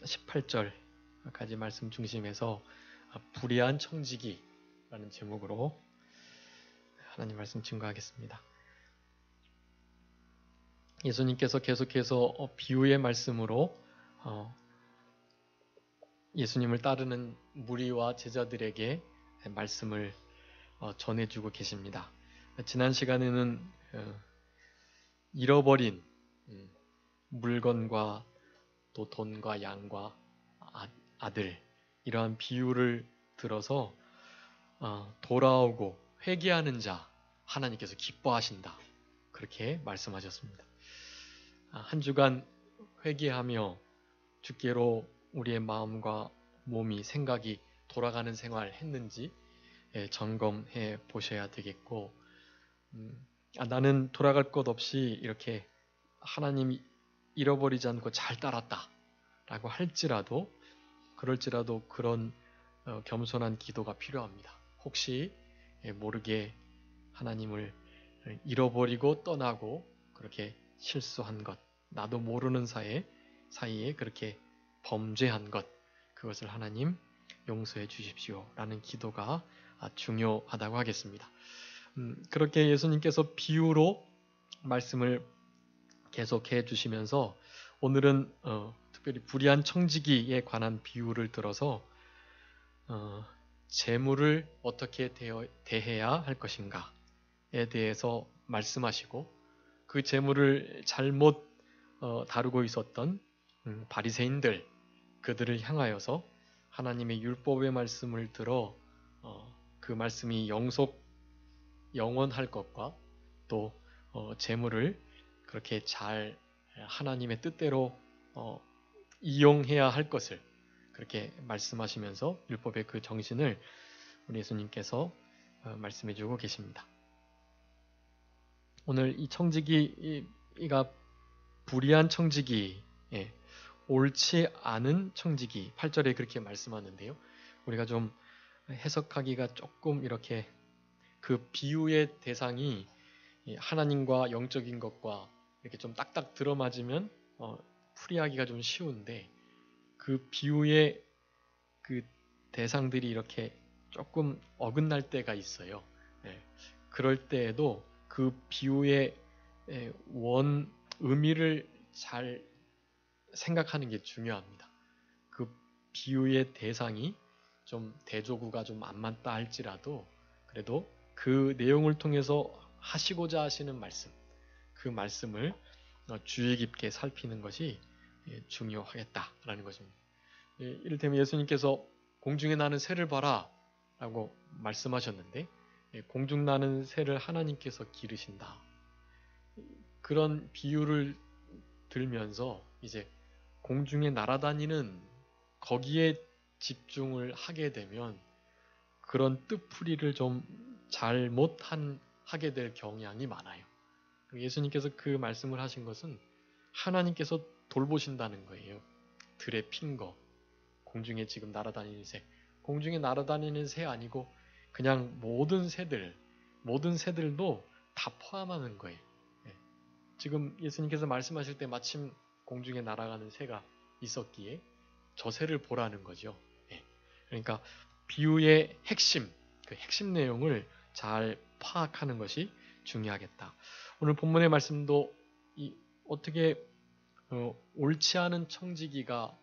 18절까지 말씀 중심에서 불의한 청지기라는 제목으로 하나님 말씀 증거하겠습니다. 예수님께서 계속해서 비유의 말씀으로 예수님을 따르는 무리와 제자들에게 말씀을 전해주고 계십니다. 지난 시간에는 잃어버린 물건과 또 돈과 양과 아들 이러한 비유를 들어서 돌아오고 회개하는 자 하나님께서 기뻐하신다 그렇게 말씀하셨습니다. 한 주간 회개하며 주께로 우리의 마음과 몸이 생각이 돌아가는 생활 했는지 점검해 보셔야 되겠고 나는 돌아갈 것 없이 이렇게 하나님이 잃어버리지 않고 잘 따랐다 라고 할지라도 그럴지라도 그런 겸손한 기도가 필요합니다. 혹시 모르게 하나님을 잃어버리고 떠나고 그렇게 실수한 것 나도 모르는 사이에 그렇게 범죄한 것 그것을 하나님 용서해 주십시오 라는 기도가 중요하다고 하겠습니다. 그렇게 예수님께서 비유로 말씀을 계속해 주시면서 오늘은 특별히 불의한 청지기에 관한 비유를 들어서 재물을 어떻게 대해야 할 것인가에 대해서 말씀하시고 그 재물을 잘못 다루고 있었던 바리새인들 그들을 향하여서 하나님의 율법의 말씀을 들어 그 말씀이 영원할 것과 또 재물을 그렇게 잘 하나님의 뜻대로 이용해야 할 것을 그렇게 말씀하시면서 율법의 그 정신을 우리 예수님께서 말씀해 주고 계십니다. 오늘 이 청지기가 불의한 청지기, 옳지 않은 청지기 8절에 그렇게 말씀하는데요. 우리가 좀 해석하기가 조금 이렇게 그 비유의 대상이 하나님과 영적인 것과 이렇게 좀 딱딱 들어맞으면 풀이하기가 좀 쉬운데 그 비유의 그 대상들이 이렇게 조금 어긋날 때가 있어요. 그럴 때에도 그 비유의 원 의미를 잘 생각하는 게 중요합니다. 그 비유의 대상이 좀 대조구가 좀 안 맞다 할지라도 그래도 그 내용을 통해서 하시고자 하시는 말씀, 그 말씀을 주의 깊게 살피는 것이 중요하겠다라는 것입니다. 이를테면 예수님께서 공중에 나는 새를 봐라 라고 말씀하셨는데 공중 나는 새를 하나님께서 기르신다. 그런 비유를 들면서 이제 공중에 날아다니는 거기에 집중을 하게 되면 그런 뜻풀이를 좀 하게 될 경향이 많아요. 예수님께서 그 말씀을 하신 것은 하나님께서 돌보신다는 거예요. 들에 핀 거, 공중에 지금 날아다니는 새, 공중에 날아다니는 새 아니고 그냥 모든 새들도 다 포함하는 거예요. 지금 예수님께서 말씀하실 때 마침 공중에 날아가는 새가 있었기에 저 새를 보라는 거죠. 그러니까 비유의 핵심, 그 핵심 내용을 잘 파악하는 것이 중요하겠다. 오늘 본문의 말씀도 어떻게 옳지 않은 청지기가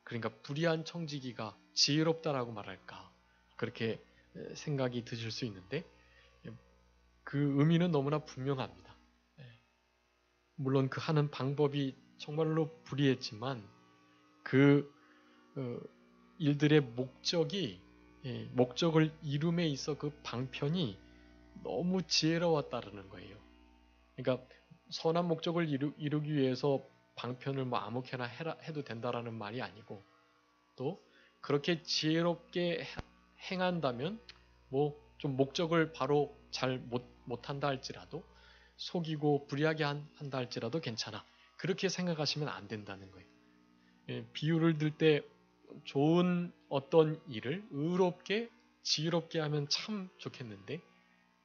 그러니까 불의한 청지기가 지혜롭다라고 말할까 그렇게 생각이 드실 수 있는데 그 의미는 너무나 분명합니다. 물론 그 하는 방법이 정말로 불의했지만 그 일들의 목적을 이룸에 있어 그 방편이 너무 지혜로웠다는 거예요. 그러니까 선한 목적을 이루기 위해서 방편을 뭐 아무렇게나 해도 된다라는 말이 아니고 또 그렇게 지혜롭게 행한다면 뭐 좀 목적을 바로 잘 못한다 할지라도 속이고 불의하게 한다 할지라도 괜찮아. 그렇게 생각하시면 안 된다는 거예요. 비유를 들 때 좋은 어떤 일을 의롭게 지혜롭게 하면 참 좋겠는데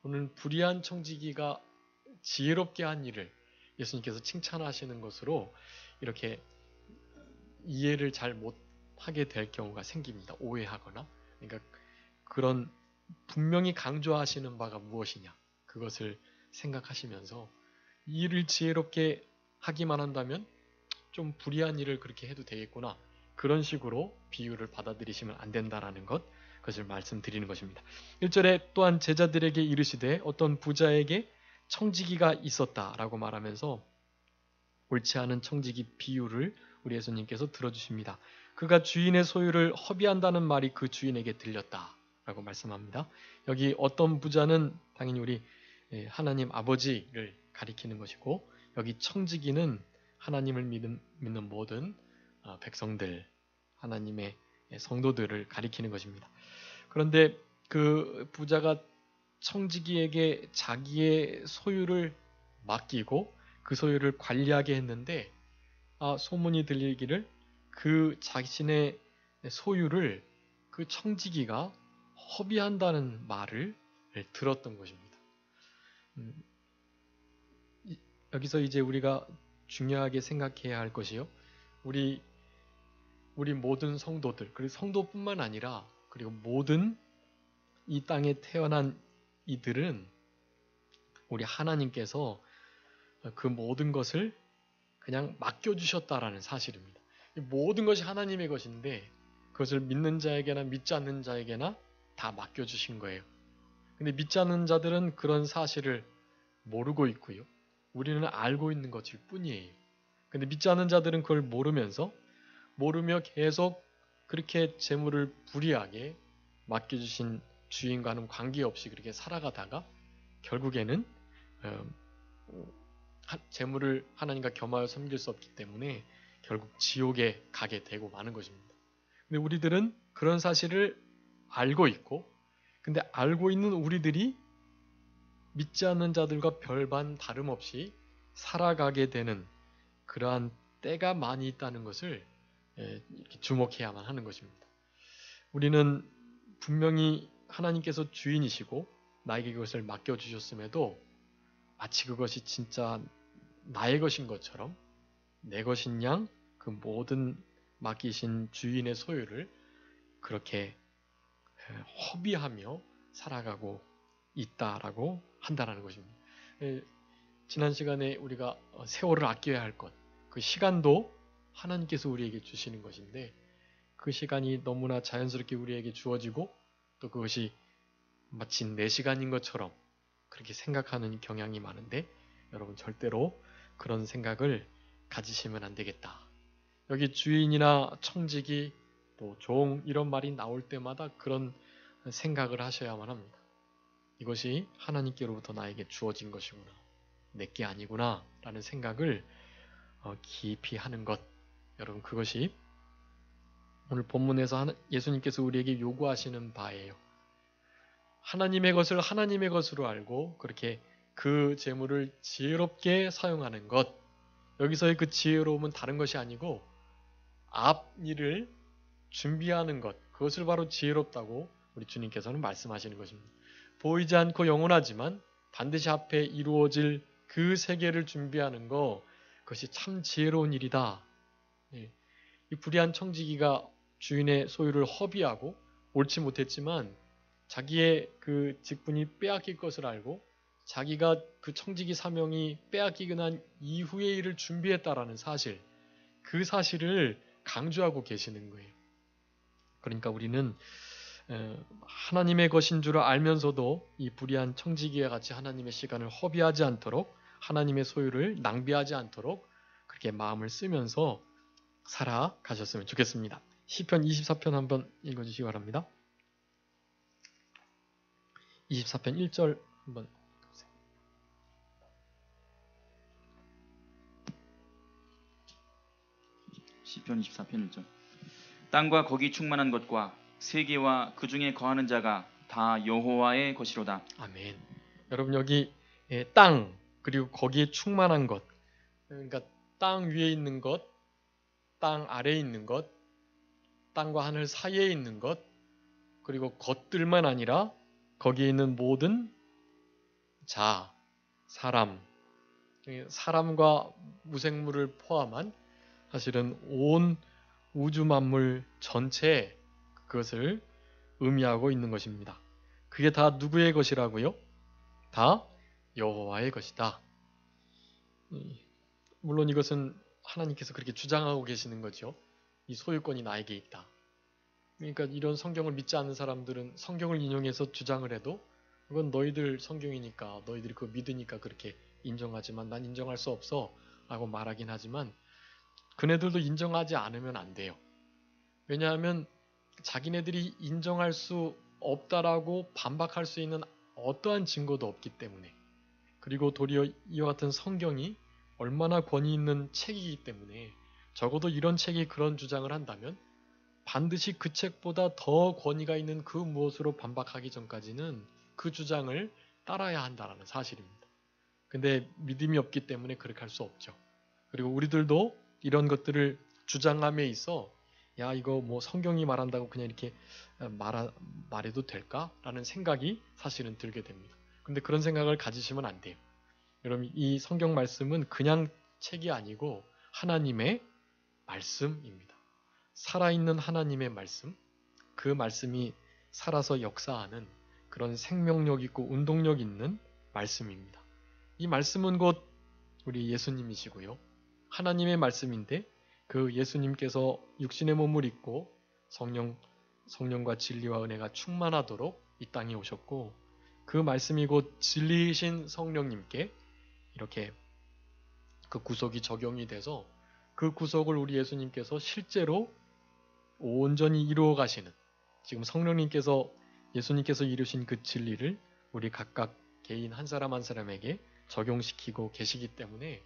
오늘 불의한 청지기가 지혜롭게 한 일을 예수님께서 칭찬하시는 것으로 이렇게 이해를 잘 못하게 될 경우가 생깁니다. 오해하거나. 그러니까 그런 분명히 강조하시는 바가 무엇이냐 그것을 생각하시면서 이 일을 지혜롭게 하기만 한다면 좀 불의한 일을 그렇게 해도 되겠구나. 그런 식으로 비유를 받아들이시면 안 된다라는 것, 그것을 말씀드리는 것입니다. 1절에 또한 제자들에게 이르시되 어떤 부자에게 청지기가 있었다라고 말하면서 옳지 않은 청지기 비유를 우리 예수님께서 들어주십니다. 그가 주인의 소유를 허비한다는 말이 그 주인에게 들렸다라고 말씀합니다. 여기 어떤 부자는 당연히 우리 하나님 아버지를 가리키는 것이고, 여기 청지기는 하나님을 믿는 모든 백성들, 하나님의 성도들을 가리키는 것입니다. 그런데 그 부자가 청지기에게 자기의 소유를 맡기고 그 소유를 관리하게 했는데, 소문이 들리기를 그 자신의 소유를 그 청지기가 허비한다는 말을 들었던 것입니다. 여기서 이제 우리가 중요하게 생각해야 할 것이요, 우리 모든 성도들, 그리고 성도뿐만 아니라 그리고 모든 이 땅에 태어난 이들은 우리 하나님께서 그 모든 것을 그냥 맡겨주셨다라는 사실입니다. 모든 것이 하나님의 것인데 그것을 믿는 자에게나 믿지 않는 자에게나 다 맡겨주신 거예요. 근데 믿지 않는 자들은 그런 사실을 모르고 있고요. 우리는 알고 있는 것일 뿐이에요. 근데 믿지 않는 자들은 그걸 모르며 계속 그렇게 재물을 불이하게 맡겨주신 주인과는 관계없이 그렇게 살아가다가 결국에는 재물을 하나님과 겸하여 섬길 수 없기 때문에 결국 지옥에 가게 되고 마는 것입니다. 근데 우리들은 그런 사실을 알고 있고, 근데 알고 있는 우리들이 믿지 않는 자들과 별반 다름없이 살아가게 되는 그러한 때가 많이 있다는 것을 주목해야만 하는 것입니다. 우리는 분명히 하나님께서 주인이시고 나에게 그것을 맡겨주셨음에도 마치 그것이 진짜 나의 것인 것처럼 내 것인 양 그 모든 맡기신 주인의 소유를 그렇게 허비하며 살아가고 있다라고 한다라는 것입니다. 지난 시간에 우리가 세월을 아껴야 할 것, 그 시간도 하나님께서 우리에게 주시는 것인데 그 시간이 너무나 자연스럽게 우리에게 주어지고 또 그것이 마치 내 시간인 것처럼 그렇게 생각하는 경향이 많은데, 여러분 절대로 그런 생각을 가지시면 안 되겠다. 여기 주인이나 청지기 또 종 이런 말이 나올 때마다 그런 생각을 하셔야만 합니다. 이것이 하나님께로부터 나에게 주어진 것이구나, 내게 아니구나 라는 생각을 깊이 하는 것, 여러분 그것이 오늘 본문에서 예수님께서 우리에게 요구하시는 바예요. 하나님의 것을 하나님의 것으로 알고 그렇게 그 재물을 지혜롭게 사용하는 것, 여기서의 그 지혜로움은 다른 것이 아니고 앞 일을 준비하는 것, 그것을 바로 지혜롭다고 우리 주님께서는 말씀하시는 것입니다. 보이지 않고 영원하지만 반드시 앞에 이루어질 그 세계를 준비하는 것, 그것이 참 지혜로운 일이다. 이 불의한 청지기가 주인의 소유를 허비하고 옳지 못했지만 자기의 그 직분이 빼앗길 것을 알고 자기가 그 청지기 사명이 빼앗기고 난 이후의 일을 준비했다라는 사실, 그 사실을 강조하고 계시는 거예요. 그러니까 우리는 하나님의 것인 줄 알면서도 이 불의한 청지기와 같이 하나님의 시간을 허비하지 않도록, 하나님의 소유를 낭비하지 않도록 그렇게 마음을 쓰면서 살아가셨으면 좋겠습니다. 시편 24편 한번 읽어주시기 바랍니다. 24편 1절 한번 보세요. 시편 24편 1절. 땅과 거기 충만한 것과 세계와 그 중에 거하는 자가 다 여호와의 것이로다. 아멘. 여러분 여기 땅 그리고 거기에 충만한 것, 그러니까 땅 위에 있는 것, 땅 아래에 있는 것, 땅과 하늘 사이에 있는 것, 그리고 것들만 아니라 거기에 있는 모든 자, 사람과 무생물을 포함한 사실은 온 우주 만물 전체 그것을 의미하고 있는 것입니다. 그게 다 누구의 것이라고요? 다 여호와의 것이다. 물론 이것은 하나님께서 그렇게 주장하고 계시는 거죠. 이 소유권이 나에게 있다. 그러니까 이런 성경을 믿지 않는 사람들은 성경을 인용해서 주장을 해도 그건 너희들 성경이니까 너희들이 그거 믿으니까 그렇게 인정하지만 난 인정할 수 없어 라고 말하긴 하지만 그네들도 인정하지 않으면 안 돼요. 왜냐하면 자기네들이 인정할 수 없다라고 반박할 수 있는 어떠한 증거도 없기 때문에, 그리고 도리어 이와 같은 성경이 얼마나 권위 있는 책이기 때문에 적어도 이런 책이 그런 주장을 한다면 반드시 그 책보다 더 권위가 있는 그 무엇으로 반박하기 전까지는 그 주장을 따라야 한다는 사실입니다. 근데 믿음이 없기 때문에 그렇게 할 수 없죠. 그리고 우리들도 이런 것들을 주장함에 있어 야 이거 뭐 성경이 말한다고 그냥 이렇게 말해도 될까라는 생각이 사실은 들게 됩니다. 근데 그런 생각을 가지시면 안 돼요. 여러분 이 성경 말씀은 그냥 책이 아니고 하나님의 말씀입니다. 살아있는 하나님의 말씀, 그 말씀이 살아서 역사하는 그런 생명력 있고 운동력 있는 말씀입니다. 이 말씀은 곧 우리 예수님이시고요. 하나님의 말씀인데 그 예수님께서 육신의 몸을 입고 성령과 진리와 은혜가 충만하도록 이 땅에 오셨고 그 말씀이 곧 진리이신 성령님께 이렇게 그 구속이 적용이 돼서 그 구속을 우리 예수님께서 실제로 온전히 이루어 가시는, 지금 성령님께서 예수님께서 이루신 그 진리를 우리 각각 개인 한 사람 한 사람에게 적용시키고 계시기 때문에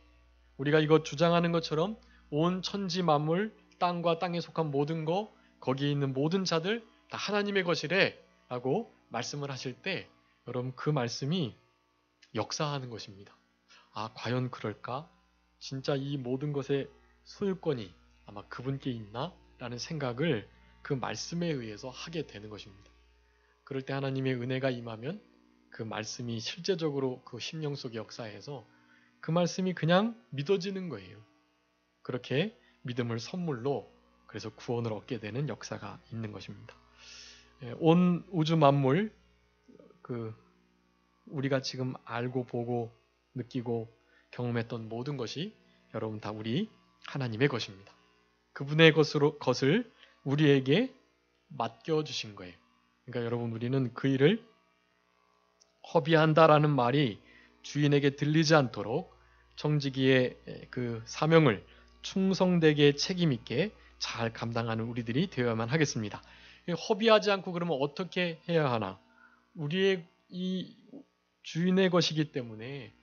우리가 이거 주장하는 것처럼 온 천지 만물, 땅과 땅에 속한 모든 거, 거기에 있는 모든 자들 다 하나님의 것이래 라고 말씀을 하실 때 여러분 그 말씀이 역사하는 것입니다. 아 과연 그럴까? 진짜 이 모든 것의 소유권이 아마 그분께 있나? 라는 생각을 그 말씀에 의해서 하게 되는 것입니다. 그럴 때 하나님의 은혜가 임하면 그 말씀이 실제적으로 그 심령 속의 역사에서 그 말씀이 그냥 믿어지는 거예요. 그렇게 믿음을 선물로 그래서 구원을 얻게 되는 역사가 있는 것입니다. 온 우주 만물 우리가 지금 알고 보고 느끼고 경험했던 모든 것이 여러분 다 우리 하나님의 것입니다. 그분의 것을 우리에게 맡겨주신 거예요. 그러니까 여러분 우리는 그 일을 허비한다라는 말이 주인에게 들리지 않도록 청지기의 그 사명을 충성되게 책임있게 잘 감당하는 우리들이 되어야만 하겠습니다. 허비하지 않고 그러면 어떻게 해야 하나? 우리의 이 주인의 것이기 때문에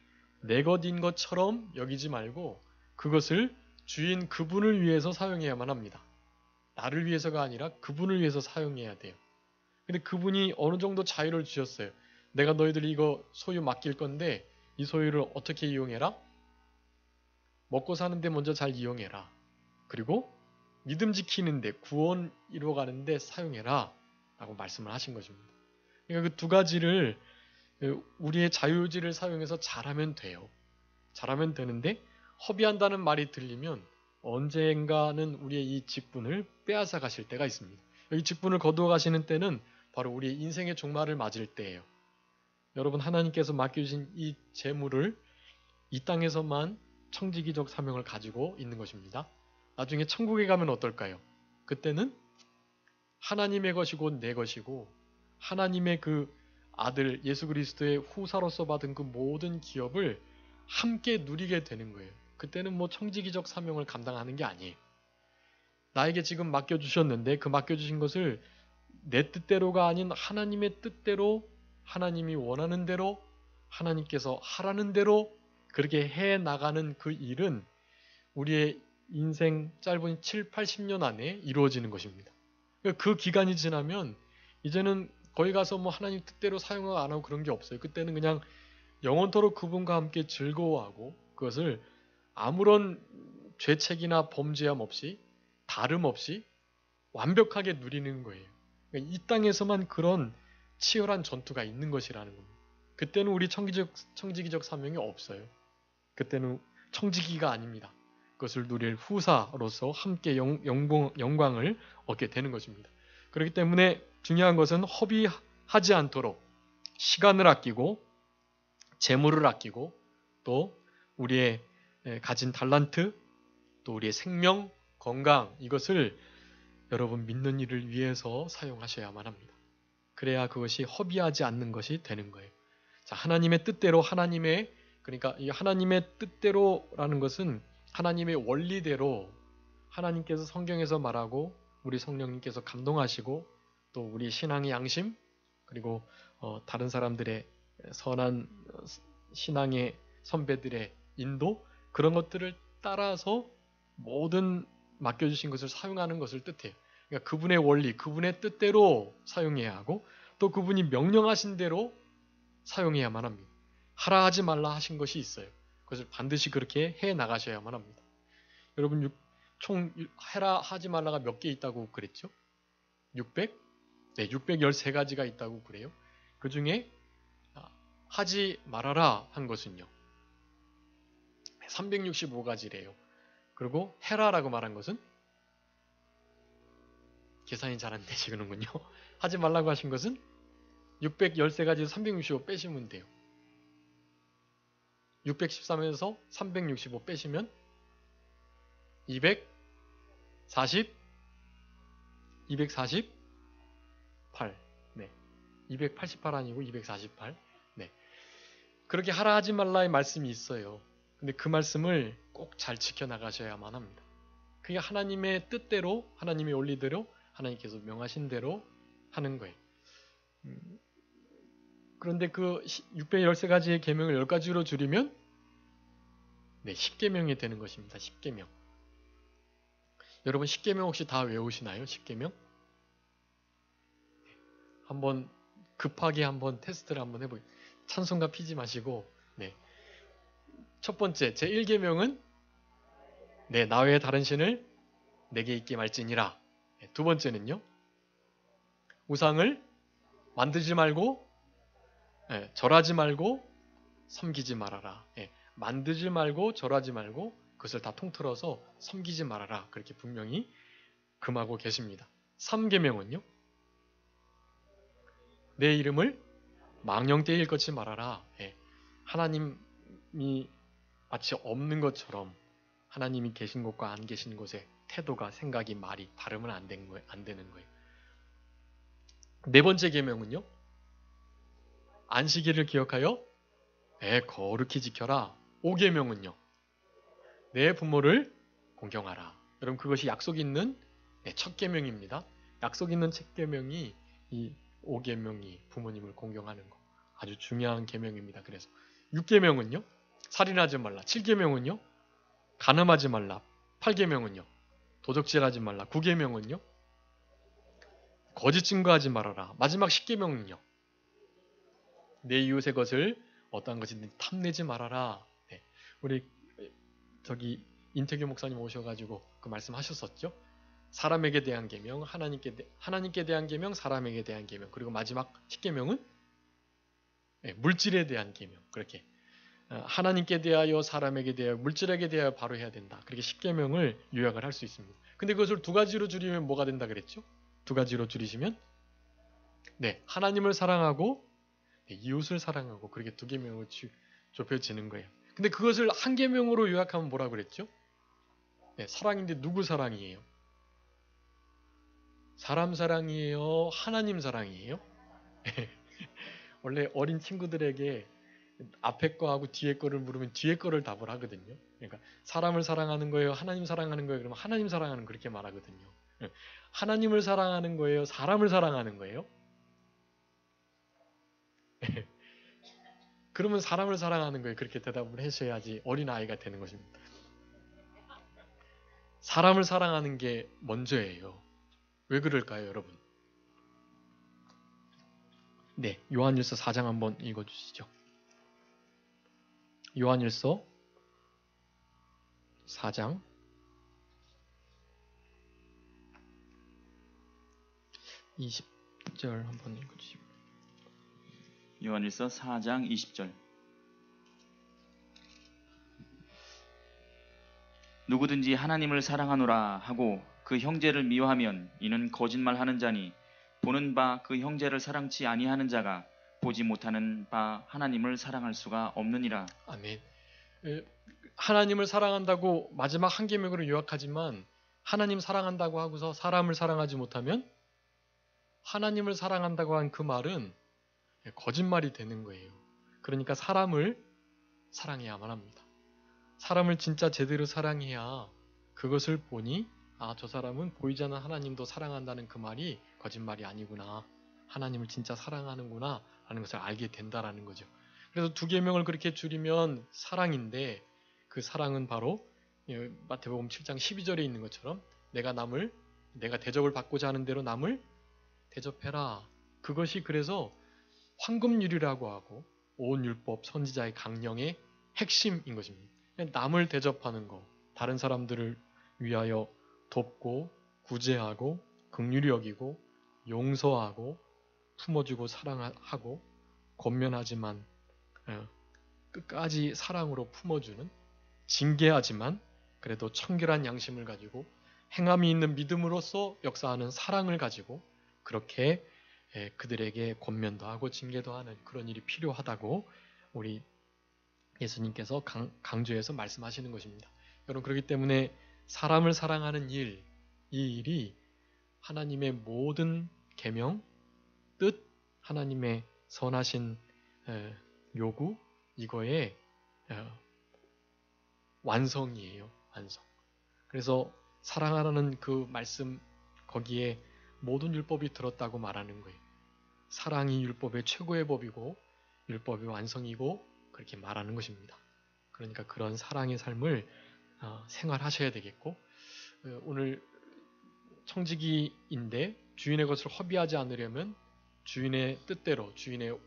내 것인 것처럼 여기지 말고 그것을 주인 그분을 위해서 사용해야만 합니다. 나를 위해서가 아니라 그분을 위해서 사용해야 돼요. 근데 그분이 어느 정도 자유를 주셨어요. 내가 너희들이 이거 소유 맡길 건데 이 소유를 어떻게 이용해라? 먹고 사는데 먼저 잘 이용해라. 그리고 믿음 지키는데 구원 이루어가는데 사용해라 라고 말씀을 하신 것입니다. 그러니까 그 두 가지를 우리의 자유의지를 사용해서 잘하면 돼요. 잘하면 되는데 허비한다는 말이 들리면 언젠가는 우리의 이 직분을 빼앗아 가실 때가 있습니다. 이 직분을 거두어 가시는 때는 바로 우리의 인생의 종말을 맞을 때예요. 여러분 하나님께서 맡겨주신 이 재물을 이 땅에서만 청지기적 사명을 가지고 있는 것입니다. 나중에 천국에 가면 어떨까요? 그때는 하나님의 것이고 내 것이고 하나님의 그 아들 예수 그리스도의 후사로서 받은 그 모든 기업을 함께 누리게 되는 거예요. 그때는 뭐 청지기적 사명을 감당하는 게 아니에요. 나에게 지금 맡겨주셨는데 그 맡겨주신 것을 내 뜻대로가 아닌 하나님의 뜻대로 하나님이 원하는 대로 하나님께서 하라는 대로 그렇게 해 나가는 그 일은 우리의 인생 짧은 7, 80년 안에 이루어지는 것입니다. 그 기간이 지나면 이제는 거기 가서 뭐 하나님 뜻대로 사용을 안 하고 그런 게 없어요. 그때는 그냥 영원토록 그분과 함께 즐거워하고 그것을 아무런 죄책이나 범죄함 없이 다름 없이 완벽하게 누리는 거예요. 그러니까 이 땅에서만 그런 치열한 전투가 있는 것이라는 겁니다. 그때는 우리 청지기적 사명이 없어요. 그때는 청지기가 아닙니다. 그것을 누릴 후사로서 함께 영광을 얻게 되는 것입니다. 그렇기 때문에 중요한 것은 허비하지 않도록 시간을 아끼고 재물을 아끼고 또 우리의 가진 달란트 또 우리의 생명, 건강 이것을 여러분 믿는 일을 위해서 사용하셔야만 합니다. 그래야 그것이 허비하지 않는 것이 되는 거예요. 자, 하나님의 뜻대로 그러니까 이 하나님의 뜻대로라는 것은 하나님의 원리대로 하나님께서 성경에서 말하고 우리 성령님께서 감동하시고 또 우리 신앙의 양심 그리고 다른 사람들의 선한 신앙의 선배들의 인도 그런 것들을 따라서 모든 맡겨주신 것을 사용하는 것을 뜻해요. 그러니까 그분의 원리, 그분의 뜻대로 사용해야 하고 또 그분이 명령하신 대로 사용해야만 합니다. 하라 하지 말라 하신 것이 있어요. 그것을 반드시 그렇게 해 나가셔야만 합니다. 여러분 총 해라 하지 말라가 몇 개 있다고 그랬죠? 600? 네, 613가지가 있다고 그래요. 그 중에 하지 말아라 한 것은요. 365가지래요. 그리고 해라라고 말한 것은 계산이 잘 안 되시는군요. 하지 말라고 하신 것은 613가지에서 365 빼시면 돼요. 613에서 365 빼시면 248. 네. 288 아니고 248. 네. 그렇게 하라 하지 말라의 말씀이 있어요. 근데 그 말씀을 꼭 잘 지켜나가셔야만 합니다. 그게 하나님의 뜻대로, 하나님의 원리대로, 하나님께서 명하신 대로 하는 거예요. 그런데 그 613가지의 계명을 10가지로 줄이면 네, 10계명이 되는 것입니다. 10계명. 여러분 10계명 혹시 다 외우시나요? 10계명? 한번 급하게 한번 테스트를 한번 해보세요. 찬송가 피지 마시고 네. 첫 번째 제 1계명은 네, 나 외에 다른 신을 내게 있게 말지니라. 네, 두 번째는요. 우상을 만들지 말고 네, 절하지 말고 섬기지 말아라. 네, 만들지 말고 절하지 말고 그것을 다 통틀어서 섬기지 말아라. 그렇게 분명히 금하고 계십니다. 3계명은요. 내 이름을 망령되이 일컫지 말아라. 예, 하나님이 마치 없는 것처럼 하나님이 계신 곳과 안 계신 곳의 태도가 생각이 말이 다르면 안 되는 거예요. 네 번째 계명은요. 안식일을 기억하여 거룩히 지켜라. 5계명은요. 내 부모를 공경하라. 여러분 그것이 약속 있는 첫 계명입니다. 약속 있는 첫 계명이 이 5계명이 부모님을 공경하는 거. 아주 중요한 계명입니다. 그래서 6계명은요. 살인하지 말라. 7계명은요. 간음하지 말라. 8계명은요. 도적질하지 말라. 9계명은요. 거짓 증거하지 말아라. 마지막 10계명은요. 내 이웃의 것을 어떠한 것이든 탐내지 말아라. 네. 우리 저기 인태규 목사님 오셔가지고 그 말씀하셨었죠. 사람에게 대한 계명, 하나님께 대한 계명, 사람에게 대한 계명, 그리고 마지막 10계명은 물질에 대한 계명. 그렇게 하나님께 대하여, 사람에게 대하여, 물질에게 대하여 바로 해야 된다. 그렇게 10계명을 요약을 할 수 있습니다. 근데 그것을 두 가지로 줄이면 뭐가 된다 그랬죠? 두 가지로 줄이시면 하나님을 사랑하고 이웃을 사랑하고 그렇게 두 계명으로 좁혀지는 거예요. 근데 그것을 한 계명으로 요약하면 뭐라고 그랬죠? 사랑인데 누구 사랑이에요? 사람 사랑이에요? 하나님 사랑이에요? 원래 어린 친구들에게 앞에 거하고 뒤에 거를 물으면 뒤에 거를 답을 하거든요. 그러니까 사람을 사랑하는 거예요? 하나님 사랑하는 거예요? 그러면 하나님 사랑하는 그렇게 말하거든요. 하나님을 사랑하는 거예요? 사람을 사랑하는 거예요? 그러면 사람을 사랑하는 거예요. 그렇게 대답을 하셔야지 어린아이가 되는 것입니다. 사람을 사랑하는 게 먼저예요. 왜 그럴까요, 여러분? 네, 요한일서 4장 한번 읽어주시죠. 요한일서 4장 20절 한번 읽어주시죠. 요한일서 4장 20절. 누구든지 하나님을 사랑하노라 하고 그 형제를 미워하면 이는 거짓말하는 자니 보는 바 그 형제를 사랑치 아니하는 자가 보지 못하는 바 하나님을 사랑할 수가 없느니라. 아멘. 에, 하나님을 사랑한다고 마지막 한 계명으로 요약하지만 하나님 사랑한다고 하고서 사람을 사랑하지 못하면 하나님을 사랑한다고 한 그 말은 거짓말이 되는 거예요. 그러니까 사람을 사랑해야만 합니다. 사람을 진짜 제대로 사랑해야 그것을 보니 저 사람은 보이지 않는 하나님도 사랑한다는 그 말이 거짓말이 아니구나. 하나님을 진짜 사랑하는구나 라는 것을 알게 된다라는 거죠. 그래서 두 계명을 그렇게 줄이면 사랑인데 그 사랑은 바로 마태복음 7장 12절에 있는 것처럼 내가 대접을 받고자 하는 대로 남을 대접해라. 그것이 그래서 황금률이라고 하고 온 율법 선지자의 강령의 핵심인 것입니다. 남을 대접하는 것, 다른 사람들을 위하여 돕고 구제하고 긍휼히 여기고 용서하고 품어주고 사랑하고 권면하지만 끝까지 사랑으로 품어주는, 징계하지만 그래도 청결한 양심을 가지고 행함이 있는 믿음으로써 역사하는 사랑을 가지고 그렇게 그들에게 권면도 하고 징계도 하는 그런 일이 필요하다고 우리 예수님께서 강조해서 말씀하시는 것입니다. 여러분, 그렇기 때문에 사람을 사랑하는 일, 이 일이 하나님의 모든 계명, 뜻, 하나님의 선하신 요구, 이거의 완성이에요. 완성. 그래서 사랑하라는 그 말씀, 거기에 모든 율법이 들었다고 말하는 거예요. 사랑이 율법의 최고의 법이고 율법의 완성이고 그렇게 말하는 것입니다. 그러니까 그런 사랑의 삶을 생활하셔야 되겠고, 오늘 청지기인데 주인의 것을 허비하지 않으려면 주인의 뜻대로, 주인의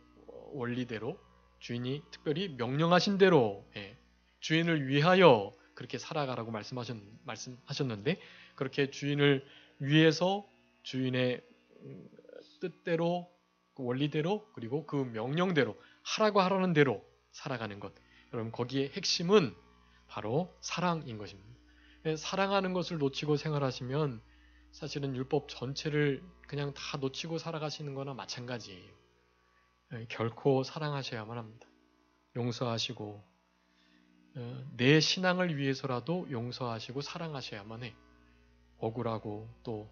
원리대로, 주인이 특별히 명령하신 대로 주인을 위하여 그렇게 살아가라고 말씀하셨는데, 그렇게 주인을 위해서 주인의 뜻대로, 그 원리대로, 그리고 그 명령대로 하라고 하라는 대로 살아가는 것. 여러분, 거기에 핵심은 바로 사랑인 것입니다. 사랑하는 것을 놓치고 생활하시면 사실은 율법 전체를 그냥 다 놓치고 살아가시는 거나 마찬가지예요. 결코 사랑하셔야만 합니다. 용서하시고 내 신앙을 위해서라도 용서하시고 사랑하셔야만 해. 억울하고 또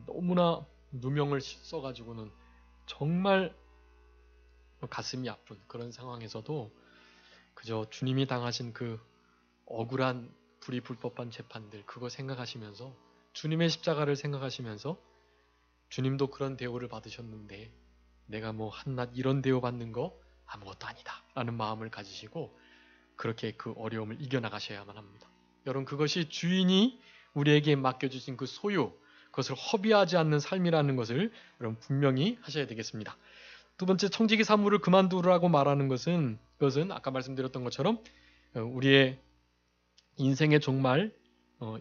너무나 누명을 써가지고는 정말 가슴이 아픈 그런 상황에서도 그저 주님이 당하신 그 억울한 불법한 재판들, 그거 생각하시면서 주님의 십자가를 생각하시면서 주님도 그런 대우를 받으셨는데 내가 뭐 한낱 이런 대우 받는 거 아무것도 아니다 라는 마음을 가지시고 그렇게 그 어려움을 이겨나가셔야만 합니다. 여러분, 그것이 주인이 우리에게 맡겨주신 그 소유, 그것을 허비하지 않는 삶이라는 것을 여러분 분명히 하셔야 되겠습니다. 두 번째, 청지기 사무를 그만두라고 말하는 것은, 그것은 아까 말씀드렸던 것처럼 우리의 인생의 종말,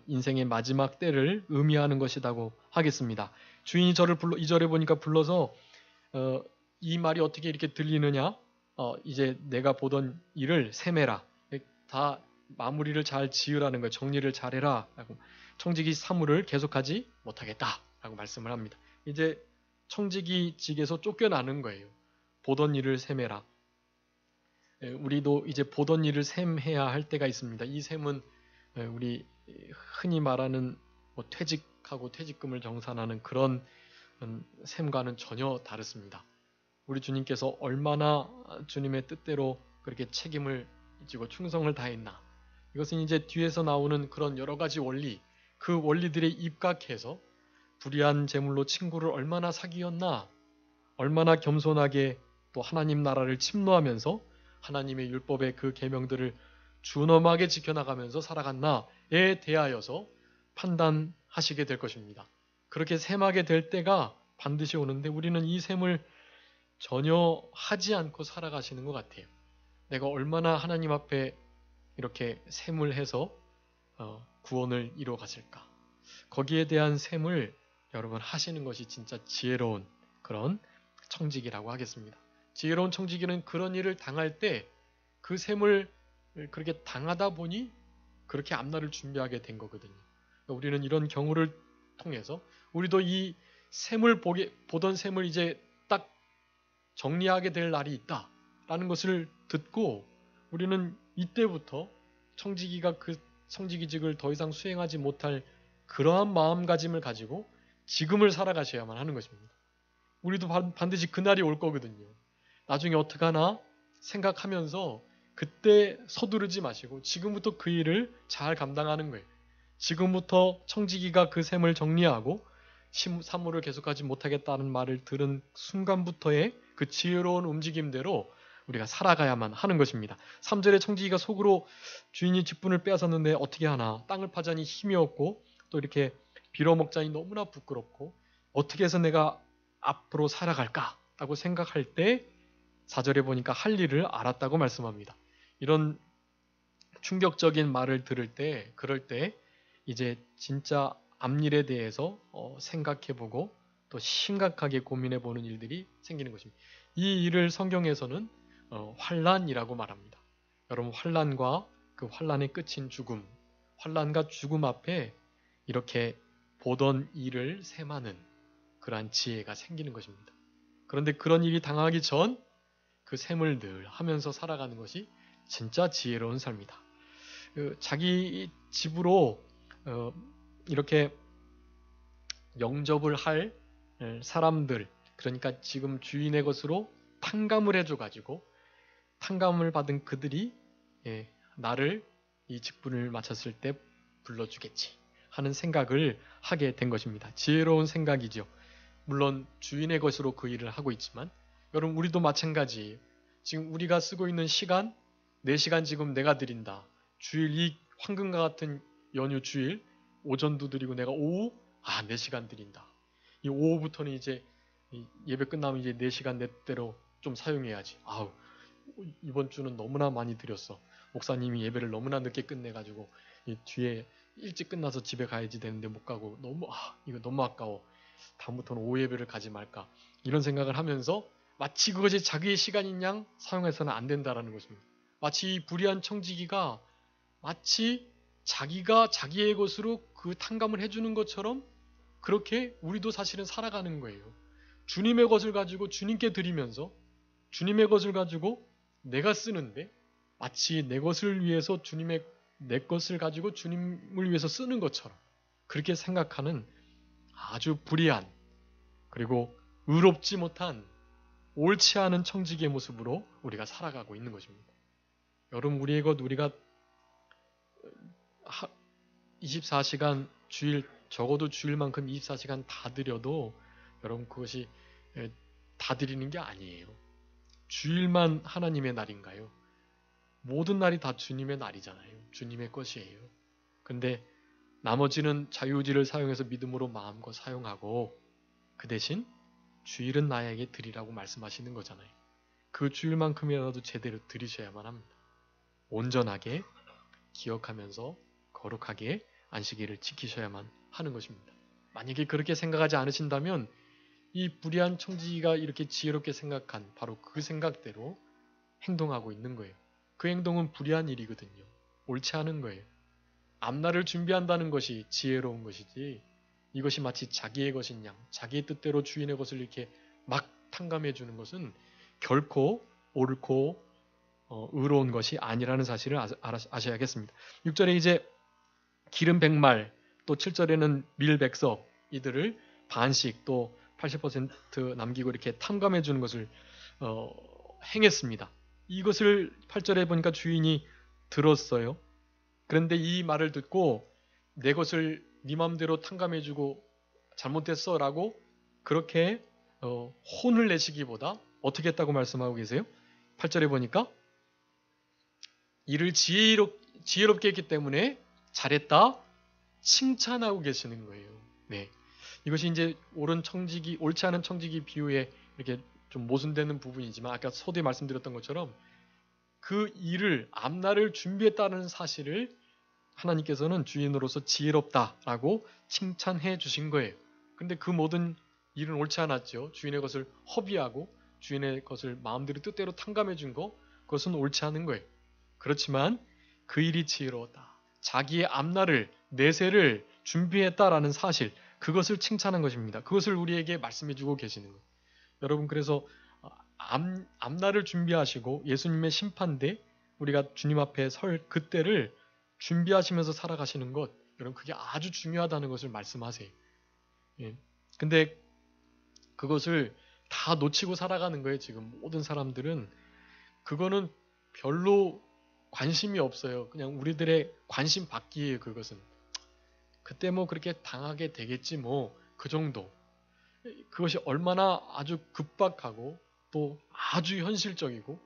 인생의 마지막 때를 의미하는 것이라고 하겠습니다. 주인이 저를 2절에 보니까 불러서 이 말이 어떻게 이렇게 들리느냐, 이제 내가 보던 일을 세매라, 다 마무리를 잘 지으라는 거예요. 정리를 잘해라 라고. 청지기 사무를 계속하지 못하겠다 라고 말씀을 합니다. 이제 청지기직에서 쫓겨나는 거예요. 보던 일을 세매라. 우리도 이제 보던 일을 셈해야 할 때가 있습니다. 이 셈은 우리 흔히 말하는 퇴직하고 퇴직금을 정산하는 그런 셈과는 전혀 다릅니다. 우리 주님께서 얼마나 주님의 뜻대로 그렇게 책임을 지고 충성을 다했나. 이것은 이제 뒤에서 나오는 그런 여러 가지 원리, 그 원리들에 입각해서 불의한 재물로 친구를 얼마나 사귀었나, 얼마나 겸손하게 또 하나님 나라를 침노하면서 하나님의 율법의 그 계명들을 준엄하게 지켜나가면서 살아갔나에 대하여서 판단하시게 될 것입니다. 그렇게 셈하게 될 때가 반드시 오는데 우리는 이 셈을 전혀 하지 않고 살아가시는 것 같아요. 내가 얼마나 하나님 앞에 이렇게 셈을 해서 구원을 이루어갔을까. 거기에 대한 셈을 여러분 하시는 것이 진짜 지혜로운 그런 청지기라고 하겠습니다. 지혜로운 청지기는 그런 일을 당할 때 그 셈을 그렇게 당하다 보니 그렇게 앞날을 준비하게 된 거거든요. 그러니까 우리는 이런 경우를 통해서 우리도 이 셈을 보던 셈을 이제 딱 정리하게 될 날이 있다라는 것을 듣고 우리는 이때부터 청지기가 그 청지기직을 더 이상 수행하지 못할 그러한 마음가짐을 가지고 지금을 살아가셔야만 하는 것입니다. 우리도 반드시 그날이 올 거거든요. 나중에 어떡하나 생각하면서 그때 서두르지 마시고 지금부터 그 일을 잘 감당하는 거예요. 지금부터 청지기가 그 셈을 정리하고 사무를 계속하지 못하겠다는 말을 들은 순간부터의 그 지혜로운 움직임대로 우리가 살아가야만 하는 것입니다. 3절에 청지기가 속으로 주인이 직분을 빼앗았는데 어떻게 하나, 땅을 파자니 힘이 없고 또 이렇게 빌어먹자니 너무나 부끄럽고 어떻게 해서 내가 앞으로 살아갈까라고 생각할 때 4절에 보니까 할 일을 알았다고 말씀합니다. 이런 충격적인 말을 들을 때, 그럴 때 이제 진짜 앞일에 대해서 생각해보고 또 심각하게 고민해보는 일들이 생기는 것입니다. 이 일을 성경에서는 환란이라고 말합니다. 여러분, 환란과 그 환란의 끝인 죽음, 환란과 죽음 앞에 이렇게 보던 일을 셈하는 그러한 지혜가 생기는 것입니다. 그런데 그런 일이 당하기 전 그 셈을 늘 하면서 살아가는 것이 진짜 지혜로운 삶이다. 자기 집으로 이렇게 영접을 할 사람들, 그러니까 지금 주인의 것으로 탕감을 해줘가지고 탕감을 받은 그들이 나를 이 직분을 마쳤을 때 불러주겠지 하는 생각을 하게 된 것입니다. 지혜로운 생각이죠. 물론 주인의 것으로 그 일을 하고 있지만 여러분, 우리도 마찬가지예요. 지금 우리가 쓰고 있는 시간, 4시간 지금 내가 드린다. 주일 이 황금과 같은 연휴 주일 오전도 드리고 내가 오후 4시간 드린다. 이 오후부터는 이제 예배 끝나면 이제 4시간 내 때로 좀 사용해야지. 이번 주는 너무나 많이 드렸어. 목사님이 예배를 너무나 늦게 끝내가지고 이 뒤에 일찍 끝나서 집에 가야지 되는데 못 가고 이거 너무 아까워. 다음부터는 오후 예배를 가지 말까. 이런 생각을 하면서 마치 그것이 자기의 시간인 양 사용해서는 안 된다라는 것입니다. 마치 이 불의한 청지기가 마치 자기가 자기의 것으로 그 탕감을 해주는 것처럼 그렇게 우리도 사실은 살아가는 거예요. 주님의 것을 가지고 주님께 드리면서 주님의 것을 가지고 내가 쓰는데 마치 내 것을 위해서 내 것을 가지고 주님을 위해서 쓰는 것처럼 그렇게 생각하는 아주 불의한 그리고 의롭지 못한 옳지 않은 청지기의 모습으로 우리가 살아가고 있는 것입니다. 여러분, 우리의 것 우리가 24시간 주일, 적어도 주일만큼 24시간 다 드려도 여러분 그것이 다 드리는 게 아니에요. 주일만 하나님의 날인가요? 모든 날이 다 주님의 날이잖아요. 주님의 것이에요. 근데 나머지는 자유의지를 사용해서 믿음으로 마음껏 사용하고 그 대신 주일은 나에게 드리라고 말씀하시는 거잖아요. 그 주일만큼이라도 제대로 드리셔야만 합니다. 온전하게 기억하면서 거룩하게 안식일을 지키셔야만 하는 것입니다. 만약에 그렇게 생각하지 않으신다면 이 불의한 청지기가 이렇게 지혜롭게 생각한 바로 그 생각대로 행동하고 있는 거예요. 그 행동은 불의한 일이거든요. 옳지 않은 거예요. 앞날을 준비한다는 것이 지혜로운 것이지 이것이 마치 자기의 것인 양, 자기의 뜻대로 주인의 것을 이렇게 막 탕감해 주는 것은 결코 옳고 의로운 것이 아니라는 사실을 아셔야겠습니다. 6절에 이제 기름 100말, 또 7절에는 밀 100석 이들을 반씩 또 80% 남기고 이렇게 탕감해 주는 것을 행했습니다. 이것을 8절에 보니까 주인이 들었어요. 그런데 이 말을 듣고 내 것을 네 맘대로 탕감해주고 잘못됐어 라고 그렇게 혼을 내시기보다 어떻게 했다고 말씀하고 계세요? 8절에 보니까 일을 지혜롭게 했기 때문에 잘했다 칭찬하고 계시는 거예요. 네, 이것이 이제 옳지 않은 청지기 비유에 이렇게 좀 모순되는 부분이지만 아까 서두에 말씀드렸던 것처럼 그 일을 앞날을 준비했다는 사실을 하나님께서는 주인으로서 지혜롭다라고 칭찬해 주신 거예요. 근데 그 모든 일은 옳지 않았죠. 주인의 것을 허비하고 주인의 것을 마음대로 뜻대로 탕감해 준 거, 그것은 옳지 않은 거예요. 그렇지만 그 일이 지혜로웠다. 자기의 앞날을, 내세를 준비했다라는 사실, 그것을 칭찬한 것입니다. 그것을 우리에게 말씀해주고 계시는 거예요. 여러분, 그래서 앞날을 준비하시고 예수님의 심판대, 우리가 주님 앞에 설 그때를 준비하시면서 살아가시는 것, 여러분, 그게 아주 중요하다는 것을 말씀하세요. 예. 근데 그것을 다 놓치고 살아가는 거예요. 지금 모든 사람들은 그거는 별로 관심이 없어요. 그냥 우리들의 관심 받기에 그것은. 그때 뭐 그렇게 당하게 되겠지 뭐 그 정도. 그것이 얼마나 아주 급박하고 또 아주 현실적이고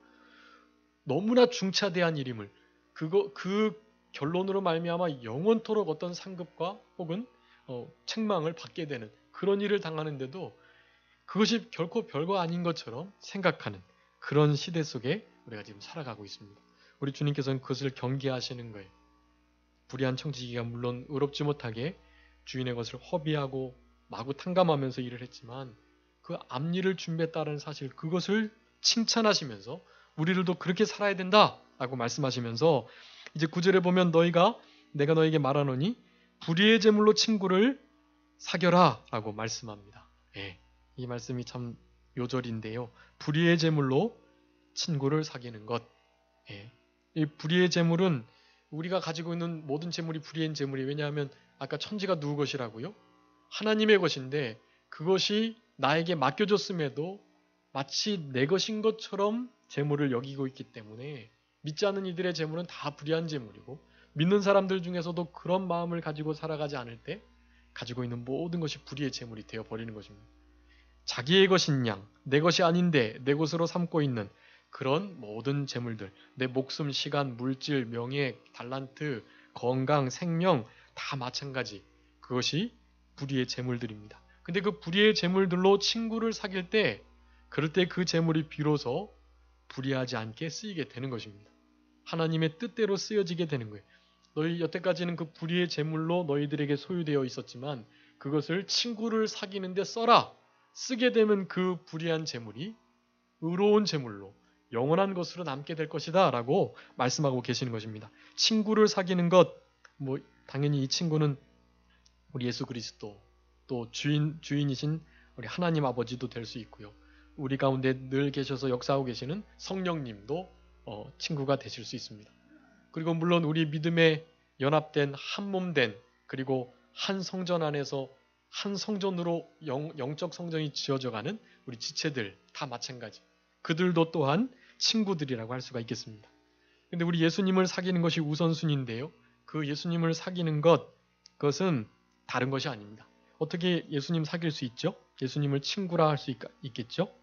너무나 중차대한 일임을 그 결론으로 말미암아 영원토록 어떤 상급과 혹은 책망을 받게 되는 그런 일을 당하는데도 그것이 결코 별거 아닌 것처럼 생각하는 그런 시대 속에 우리가 지금 살아가고 있습니다. 우리 주님께서는 그것을 경계하시는 거예요. 불의한 청지기가 물론 의롭지 못하게 주인의 것을 허비하고 마구 탕감하면서 일을 했지만 그 앞일을 준비했다는 사실, 그것을 칭찬하시면서 우리들도 그렇게 살아야 된다라고 말씀하시면서 이제 9절에 보면 내가 너에게 말하노니 불의의 제물로 친구를 사겨라 라고 말씀합니다. 예, 이 말씀이 참 요절인데요. 불의의 제물로 친구를 사귀는 것. 예, 이 불의의 제물은 우리가 가지고 있는 모든 제물이 불의한 제물이에요. 왜냐하면 아까 천지가 누구 것이라고요? 하나님의 것인데 그것이 나에게 맡겨졌음에도 마치 내 것인 것처럼 제물을 여기고 있기 때문에 믿지 않는 이들의 제물은 다 불의한 제물이고 믿는 사람들 중에서도 그런 마음을 가지고 살아가지 않을 때 가지고 있는 모든 것이 불의의 제물이 되어 버리는 것입니다. 자기의 것인 양, 내 것이 아닌데 내 것으로 삼고 있는 그런 모든 재물들, 내 목숨, 시간, 물질, 명예, 달란트, 건강, 생명 다 마찬가지. 그것이 불의의 재물들입니다. 근데 그 불의의 재물들로 친구를 사귈 때 그럴 때 그 재물이 비로소 불의하지 않게 쓰이게 되는 것입니다. 하나님의 뜻대로 쓰여지게 되는 거예요. 너희 여태까지는 그 불의의 재물로 너희들에게 소유되어 있었지만 그것을 친구를 사귀는데 써라. 쓰게 되면 그 불의한 재물이 의로운 재물로 영원한 것으로 남게 될 것이다 라고 말씀하고 계시는 것입니다. 친구를 사귀는 것, 뭐 당연히 이 친구는 우리 예수 그리스도 또 주인이신 우리 하나님 아버지도 될 수 있고요. 우리 가운데 늘 계셔서 역사하고 계시는 성령님도 친구가 되실 수 있습니다. 그리고 물론 우리 믿음에 연합된 한 몸된 그리고 한 성전 안에서 한 성전으로 영적 성전이 지어져가는 우리 지체들 다 마찬가지. 그들도 또한 친구들이라고 할 수가 있겠습니다. 근데 우리 예수님을 사귀는 것이 우선순위인데요. 그 예수님을 사귀는 그것은 다른 것이 아닙니다. 어떻게 예수님 사귈 수 있죠? 예수님을 친구라 할 수 있겠죠?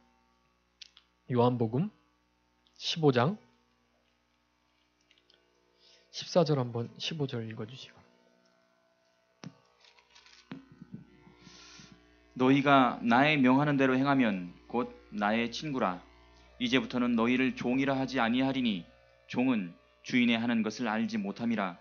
요한복음 15장 14절 한번 15절 읽어주시고. 너희가 나의 명하는 대로 행하면 곧 나의 친구라. 이제부터는 너희를 종이라 하지 아니하리니 종은 주인의 하는 것을 알지 못함이라.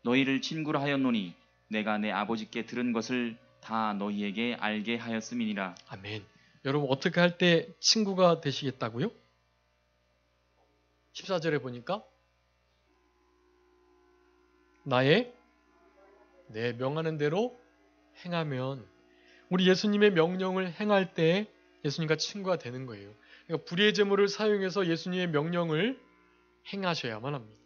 너희를 친구라 하였노니 내가 내 아버지께 들은 것을 다 너희에게 알게 하였음이니라. 아멘. 여러분 어떻게 할 때 친구가 되시겠다고요? 14절에 보니까 내 명하는 대로 행하면, 우리 예수님의 명령을 행할 때 예수님과 친구가 되는 거예요. 그러니까 불의의 제물을 사용해서 예수님의 명령을 행하셔야만 합니다.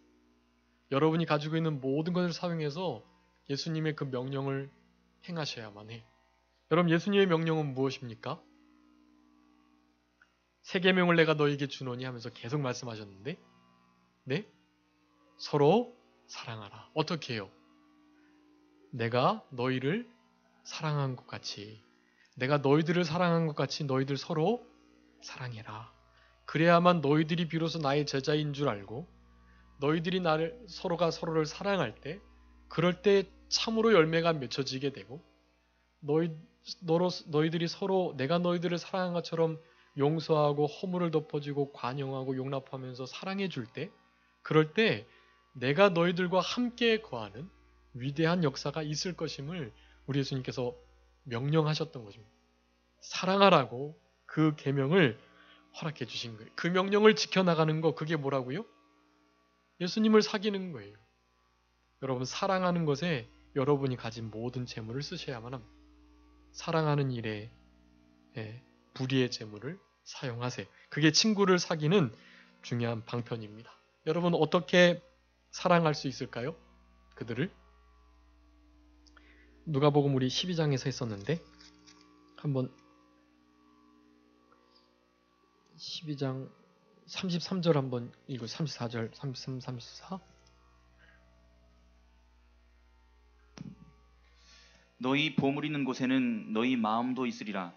여러분이 가지고 있는 모든 것을 사용해서 예수님의 그 명령을 행하셔야만 해. 여러분 예수님의 명령은 무엇입니까? 세 계명을 내가 너에게 주노니 하면서 계속 말씀하셨는데, 네? 서로 사랑하라. 어떻게 해요? 내가 너희를 사랑한 것 같이, 내가 너희들을 사랑한 것 같이 너희들 서로 사랑해라. 그래야만 너희들이 비로소 나의 제자인 줄 알고 너희들이 서로가 서로를 사랑할 때, 그럴 때 참으로 열매가 맺혀지게 되고 너희들이 서로 내가 너희들을 사랑한 것처럼 용서하고 허물을 덮어주고 관용하고 용납하면서 사랑해 줄 때, 그럴 때 내가 너희들과 함께 거하는 위대한 역사가 있을 것임을 우리 예수님께서 명령하셨던 것입니다. 사랑하라고 그 계명을 허락해 주신 거예요. 그 명령을 지켜나가는 거, 그게 뭐라고요? 예수님을 사귀는 거예요. 여러분 사랑하는 것에 여러분이 가진 모든 재물을 쓰셔야만 합니다. 사랑하는 일에 불의의 재물을 사용하세요. 그게 친구를 사귀는 중요한 방편입니다. 여러분 어떻게 사랑할 수 있을까요? 그들을 누가복음 우리 12장에서 했었는데 한번 12장 33절 한번 읽고 34절 33, 34 너희 보물 있는 곳에는 너희 마음도 있으리라.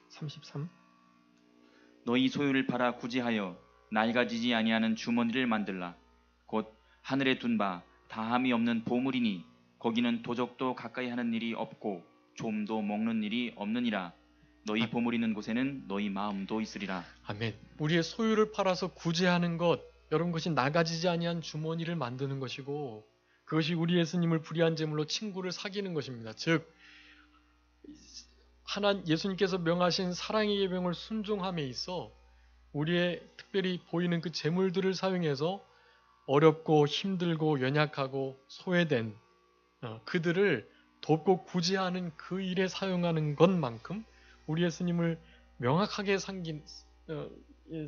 33 너희 소유를 팔아 구제하여 낡아지지 아니하는 주머니를 만들라. 곧 하늘에 둔 바 다함이 없는 보물이니 거기는 도적도 가까이 하는 일이 없고 좀도 먹는 일이 없느니라. 너희 보물 있는 곳에는 너희 마음도 있으리라. 아멘. 우리의 소유를 팔아서 구제하는 것, 여러분 것이 나가지지 아니한 주머니를 만드는 것이고 그것이 우리 예수님을 불의한 제물로 친구를 사귀는 것입니다. 즉 예수님께서 명하신 사랑의 계명을 순종함에 있어 우리의 특별히 보이는 그 재물들을 사용해서 어렵고 힘들고 연약하고 소외된 그들을 돕고 구제하는 그 일에 사용하는 것만큼 우리 예수님을 명확하게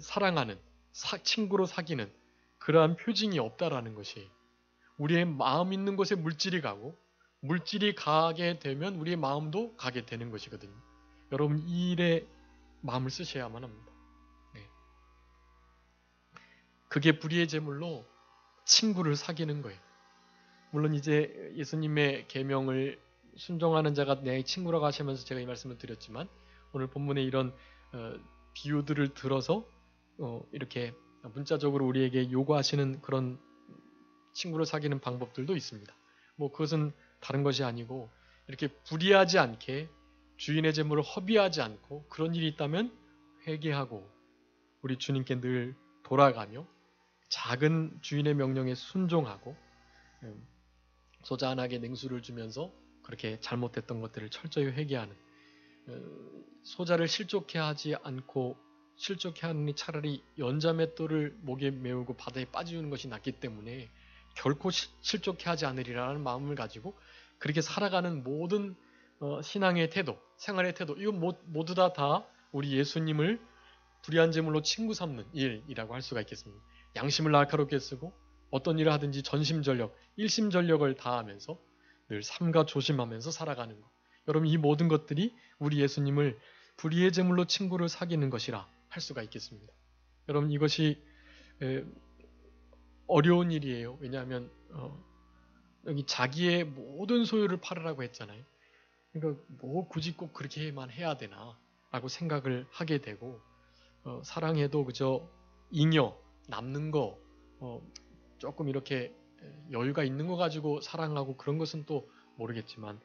사랑하는 친구로 사귀는 그러한 표징이 없다라는 것이 우리의 마음 있는 곳에 물질이 가고 물질이 가게 되면 우리의 마음도 가게 되는 것이거든요. 여러분 이 일에 마음을 쓰셔야만 합니다. 네. 그게 불의의 제물로 친구를 사귀는 거예요. 물론 이제 예수님의 계명을 순종하는 자가 내 친구라고 하시면서 제가 이 말씀을 드렸지만 오늘 본문에 이런 비유들을 들어서 이렇게 문자적으로 우리에게 요구하시는 그런 친구를 사귀는 방법들도 있습니다. 뭐 그것은 다른 것이 아니고 이렇게 불의하지 않게 주인의 재물을 허비하지 않고 그런 일이 있다면 회개하고 우리 주님께 늘 돌아가며 작은 주인의 명령에 순종하고 소잔하게 냉수를 주면서 그렇게 잘못했던 것들을 철저히 회개하는 소자를 실족해 하지 않고 실족해 하느니 차라리 연자맷돌을 목에 메우고 바다에 빠지는 것이 낫기 때문에 결코 실족해 하지 않으리라는 마음을 가지고 그렇게 살아가는 모든 신앙의 태도, 생활의 태도 이건 모두 다 우리 예수님을 불의한 제물로 친구 삼는 일이라고 할 수가 있겠습니다. 양심을 날카롭게 쓰고 어떤 일을 하든지 전심전력, 일심전력을 다하면서 늘 삼가 조심하면서 살아가는 것. 여러분 이 모든 것들이 우리 예수님을 불의의 제물로 친구를 사귀는 것이라 할 수가 있겠습니다. 여러분 이것이 어려운 일이에요. 왜냐하면 여기 자기의 모든 소유를 팔으라고 했잖아요. 그러니까 뭐 굳이 꼭 그렇게만 해야 되나 라고 생각을 하게 되고 사랑해도 그저 잉여, 남는 거 조금 이렇게 여유가 있는 거 가지고 사랑하고 그런 것은 또 모르겠지만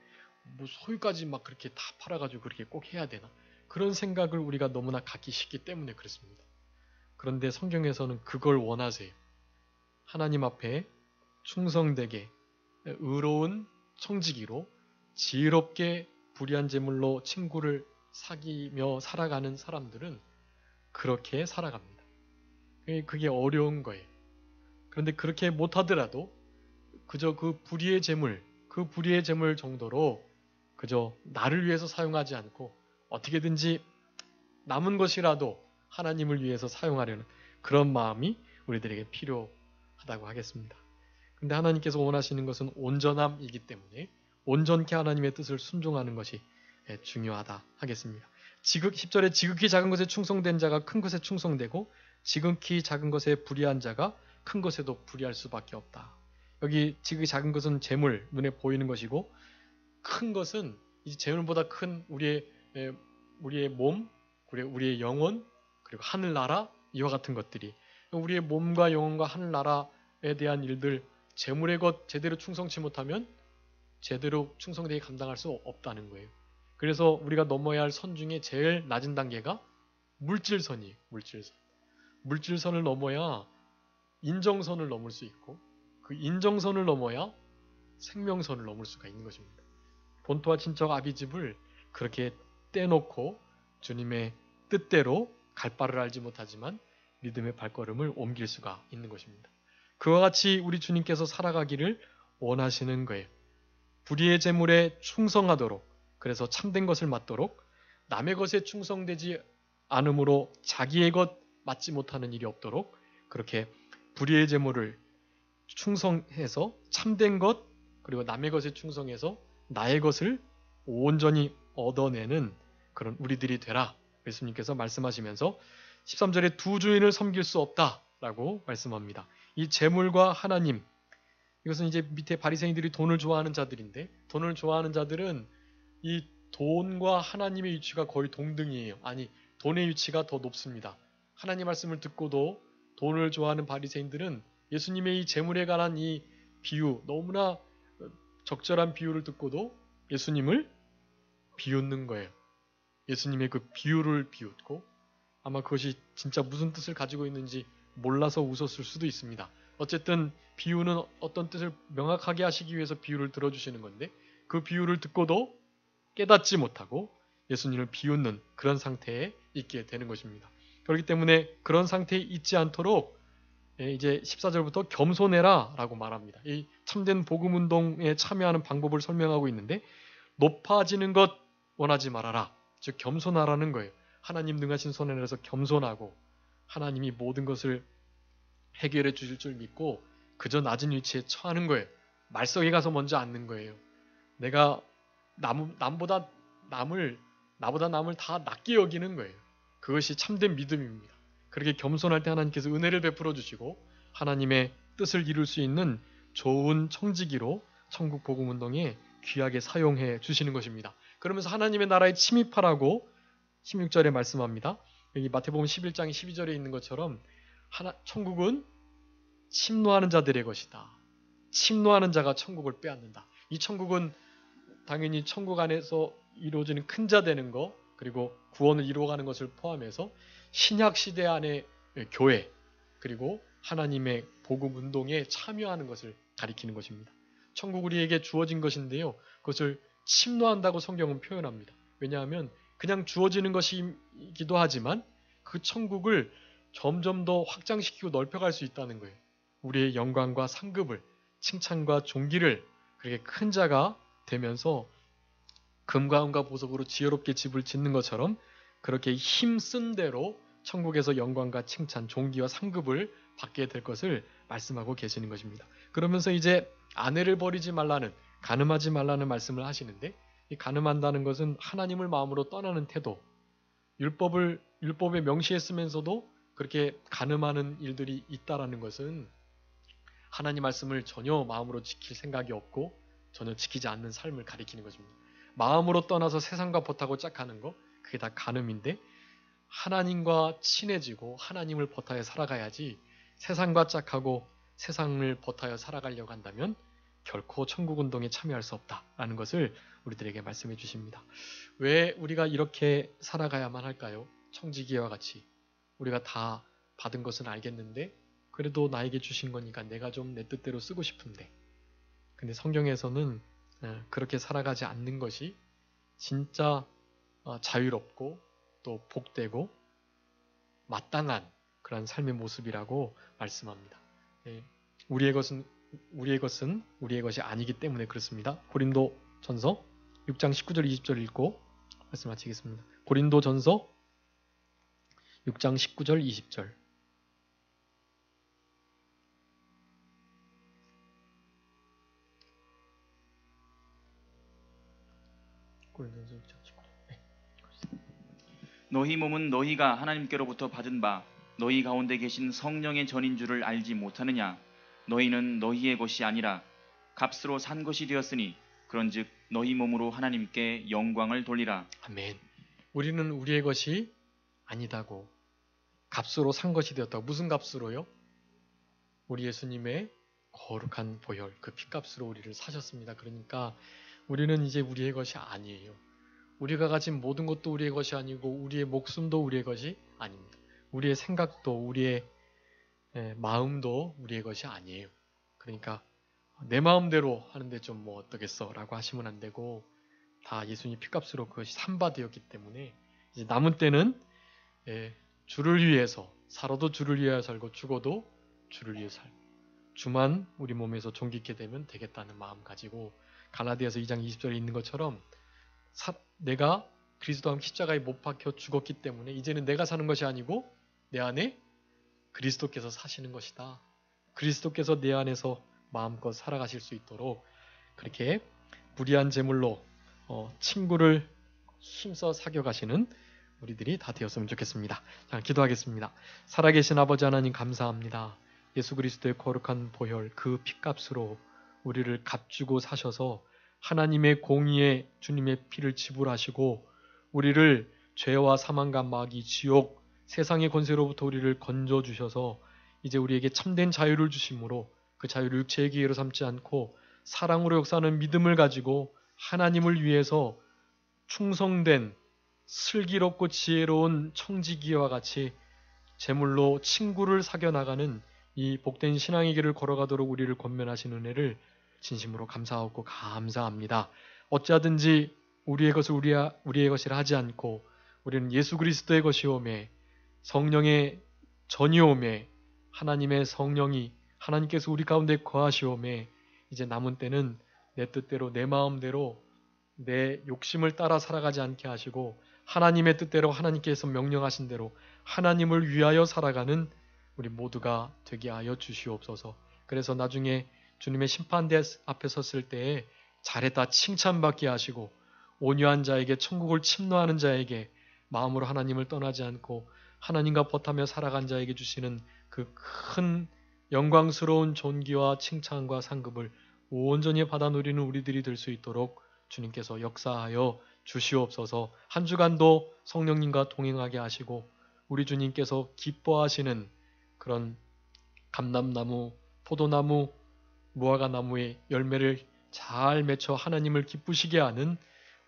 뭐 소유까지 막 그렇게 다 팔아가지고 그렇게 꼭 해야 되나 그런 생각을 우리가 너무나 갖기 쉽기 때문에 그렇습니다. 그런데 성경에서는 그걸 원하세요. 하나님 앞에 충성되게 의로운 청지기로 지혜롭게 불의한 제물로 친구를 사귀며 살아가는 사람들은 그렇게 살아갑니다. 그게 어려운 거예요. 그런데 그렇게 못하더라도 그저 그 불의의 제물 정도로 그저 나를 위해서 사용하지 않고 어떻게든지 남은 것이라도 하나님을 위해서 사용하려는 그런 마음이 우리들에게 필요하다고 하겠습니다. 근데 하나님께서 원하시는 것은 온전함이기 때문에 온전케 하나님의 뜻을 순종하는 것이 중요하다 하겠습니다. 10절에 지극히 작은 것에 충성된 자가 큰 것에 충성되고 지극히 작은 것에 불의한 자가 큰 것에도 불의할 수밖에 없다. 여기 지극히 작은 것은 재물, 눈에 보이는 것이고 큰 것은 이 재물보다 큰 우리의 몸, 우리의 영혼, 그리고 하늘나라 이와 같은 것들이 우리의 몸과 영혼과 하늘나라에 대한 일들 재물의 것 제대로 충성치 못하면 제대로 충성되게 감당할 수 없다는 거예요. 그래서 우리가 넘어야 할 선 중에 제일 낮은 단계가 물질선이에요. 물질선을 넘어야 인정선을 넘을 수 있고 그 인정선을 넘어야 생명선을 넘을 수가 있는 것입니다. 본토와 친척 아비집을 그렇게 떼놓고 주님의 뜻대로 갈 바를 알지 못하지만 믿음의 발걸음을 옮길 수가 있는 것입니다. 그와 같이 우리 주님께서 살아가기를 원하시는 거예요. 불의의 제물에 충성하도록, 그래서 참된 것을 맡도록, 남의 것에 충성되지 않으므로 자기의 것 맡지 못하는 일이 없도록 그렇게 불의의 제물을 충성해서 참된 것, 그리고 남의 것에 충성해서 나의 것을 온전히 얻어내는 그런 우리들이 되라. 예수님께서 말씀하시면서 13절에 두 주인을 섬길 수 없다라고 말씀합니다. 이 재물과 하나님, 이것은 이제 밑에 바리새인들이 돈을 좋아하는 자들인데, 돈을 좋아하는 자들은 이 돈과 하나님의 위치가 거의 동등이에요. 아니, 돈의 위치가 더 높습니다. 하나님 말씀을 듣고도 돈을 좋아하는 바리새인들은 예수님의 이 재물에 관한 이 비유, 너무나 적절한 비유를 듣고도 예수님을 비웃는 거예요. 예수님의 그 비유를 비웃고, 아마 그것이 진짜 무슨 뜻을 가지고 있는지 몰라서 웃었을 수도 있습니다. 어쨌든 비유는 어떤 뜻을 명확하게 하시기 위해서 비유를 들어주시는 건데, 그 비유를 듣고도 깨닫지 못하고 예수님을 비웃는 그런 상태에 있게 되는 것입니다. 그렇기 때문에 그런 상태에 있지 않도록 이제 14절부터 겸손해라 라고 말합니다. 이 참된 복음운동에 참여하는 방법을 설명하고 있는데, 높아지는 것 원하지 말아라. 즉 겸손하라는 거예요. 하나님 능하신 손 아래서 겸손하고 하나님이 모든 것을 해결해 주실 줄 믿고 그저 낮은 위치에 처하는 거예요. 말석에 가서 먼저 앉는 거예요. 내가 나보다 남을 다 낮게 여기는 거예요. 그것이 참된 믿음입니다. 그렇게 겸손할 때 하나님께서 은혜를 베풀어 주시고 하나님의 뜻을 이룰 수 있는 좋은 청지기로 천국 복음 운동에 귀하게 사용해 주시는 것입니다. 그러면서 하나님의 나라에 침입하라고 16절에 말씀합니다. 여기 마태복음 11장 12절에 있는 것처럼 천국은 침노하는 자들의 것이다. 침노하는 자가 천국을 빼앗는다. 이 천국은 당연히 천국 안에서 이루어지는 큰 자 되는 것, 그리고 구원을 이루어가는 것을 포함해서 신약 시대 안의 교회, 그리고 하나님의 복음 운동에 참여하는 것을 가리키는 것입니다. 천국 우리에게 주어진 것인데요. 그것을 침노한다고 성경은 표현합니다. 왜냐하면 그냥 주어지는 것이기도 하지만 그 천국을 점점 더 확장시키고 넓혀갈 수 있다는 거예요. 우리의 영광과 상급을, 칭찬과 존귀를 그렇게 큰 자가 되면서 금과 은과 보석으로 지혜롭게 집을 짓는 것처럼 그렇게 힘쓴 대로 천국에서 영광과 칭찬, 존귀와 상급을 받게 될 것을 말씀하고 계시는 것입니다. 그러면서 이제 아내를 버리지 말라는, 간음하지 말라는 말씀을 하시는데, 이 간음한다는 것은 하나님을 마음으로 떠나는 태도, 율법에 명시했으면서도 그렇게 간음하는 일들이 있다라는 것은 하나님 말씀을 전혀 마음으로 지킬 생각이 없고 전혀 지키지 않는 삶을 가리키는 것입니다. 마음으로 떠나서 세상과 버타고 짝하는 거, 그게 다 간음인데, 하나님과 친해지고 하나님을 버타여 살아가야지 세상과 짝하고 세상을 버타여 살아가려고 한다면 결코 천국 운동에 참여할 수 없다라는 것을 우리들에게 말씀해 주십니다. 왜 우리가 이렇게 살아가야만 할까요? 청지기와 같이 우리가 다 받은 것은 알겠는데 그래도 나에게 주신 거니까 내가 좀 내 뜻대로 쓰고 싶은데, 근데 성경에서는 그렇게 살아가지 않는 것이 진짜 자유롭고 또 복되고 마땅한 그런 삶의 모습이라고 말씀합니다. 우리의 것은 우리의 것이 아니기 때문에 그렇습니다. 고린도전서 6장 19절 20절 읽고 말씀 마치겠습니다. 고린도전서 6장 19절 20절. 고린도전서 6장 19절. 너희 몸은 너희가 하나님께로부터 받은 바 너희 가운데 계신 성령의 전인 줄을 알지 못하느냐? 너희는 너희의 것이 아니라 값으로 산 것이 되었으니 그런즉 너희 몸으로 하나님께 영광을 돌리라. 아멘. 우리는 우리의 것이 아니다고, 값으로 산 것이 되었다고. 무슨 값으로요? 우리 예수님의 거룩한 보혈, 그 피값으로 우리를 사셨습니다. 그러니까 우리는 이제 우리의 것이 아니에요. 우리가 가진 모든 것도 우리의 것이 아니고 우리의 목숨도 우리의 것이 아닙니다. 우리의 생각도 우리의 마음도 우리의 것이 아니에요. 그러니까 내 마음대로 하는데 좀 뭐 어떠겠어 라고 하시면 안 되고, 다 예수님 피값으로 그것이 산바되었기 때문에 이제 남은 때는 주를 위해서 살아도 주를 위하여 살고 죽어도 주를 위해 살고, 주만 우리 몸에서 종깃게 되면 되겠다는 마음 가지고 갈라디아서 2장 20절에 있는 것처럼 내가 그리스도와 함께 십자가에 못 박혀 죽었기 때문에 이제는 내가 사는 것이 아니고 내 안에 그리스도께서 사시는 것이다. 그리스도께서 내 안에서 마음껏 살아가실 수 있도록 그렇게 불의한 제물로 친구를 힘써 사겨가시는 우리들이 다 되었으면 좋겠습니다. 자, 기도하겠습니다. 살아계신 아버지 하나님 감사합니다. 예수 그리스도의 거룩한 보혈 그 핏값으로 우리를 값주고 사셔서 하나님의 공의에 주님의 피를 지불하시고 우리를 죄와 사망과 마귀, 지옥, 세상의 권세로부터 우리를 건져주셔서 이제 우리에게 참된 자유를 주심으로 그 자유를 육체의 기회로 삼지 않고 사랑으로 역사하는 믿음을 가지고 하나님을 위해서 충성된 슬기롭고 지혜로운 청지기와 같이 제물로 친구를 사겨나가는 이 복된 신앙의 길을 걸어가도록 우리를 권면하신 은혜를 진심으로 감사하고 감사합니다. 어찌하든지 우리의 것을 우리의 것이라 하지 않고 우리는 예수 그리스도의 것이오매 성령의 전이오매 하나님의 성령이 하나님께서 우리 가운데 거하시오매 이제 남은 때는 내 뜻대로 내 마음대로 내 욕심을 따라 살아가지 않게 하시고 하나님의 뜻대로 하나님께서 명령하신 대로 하나님을 위하여 살아가는 우리 모두가 되게 하여 주시옵소서. 그래서 나중에 주님의 심판대 앞에 섰을 때에 잘했다 칭찬받게 하시고 온유한 자에게 천국을 침노하는 자에게 마음으로 하나님을 떠나지 않고 하나님과 벗하며 살아간 자에게 주시는 그 큰 영광스러운 존귀와 칭찬과 상급을 온전히 받아 누리는 우리들이 될 수 있도록 주님께서 역사하여 주시옵소서. 한 주간도 성령님과 동행하게 하시고 우리 주님께서 기뻐하시는 그런 감람나무, 포도나무, 무화과나무의 열매를 잘 맺혀 하나님을 기쁘시게 하는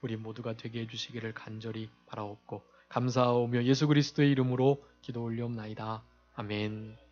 우리 모두가 되게 해주시기를 간절히 바라옵고 감사하오며 예수 그리스도의 이름으로 기도 올리옵나이다. 아멘.